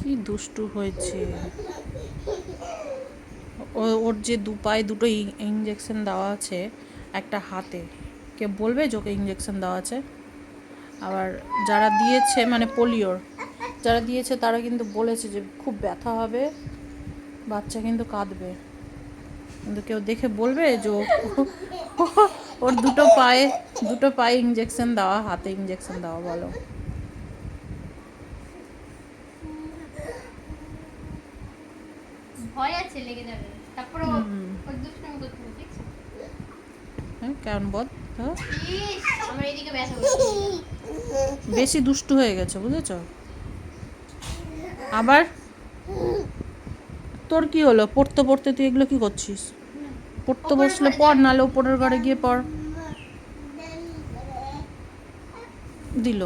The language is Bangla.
কি দুষ্টু হয়েছে। ওর যে দু পায়ে দুটো ইঞ্জেকশন দেওয়া আছে, একটা হাতে, কে বলবে যে ওকে ইঞ্জেকশন দেওয়া আছে? আবার যারা দিয়েছে মানে পোলিওর যারা দিয়েছে তারা কিন্তু বলেছে যে খুব ব্যথা হবে, বাচ্চা কিন্তু কাঁদবে। কিন্তু কেউ দেখে বলবে যে ওর দুটো পায়ে ইঞ্জেকশন দেওয়া, হাতে ইঞ্জেকশন দেওয়া, বলো? ভয় আছে, লেগে যাবে, তারপর ওর দুষ্টুমি করতে হবে, ঠিক আছে? হ্যাঁ, কেমন বল? হ্যাঁ, ইস, আমার এইদিকে ব্যথা করছে। বেশি দুষ্টু হয়ে গেছে, বুঝেছ? আবার তোর কি হলো? পড়তে পড়তে তুই এগুলো কি করছিস? পড়তে ওপরের বসলে ঘরে পড়, যান। নাহলে উপরের ঘরে গিয়ে পড়। দিল।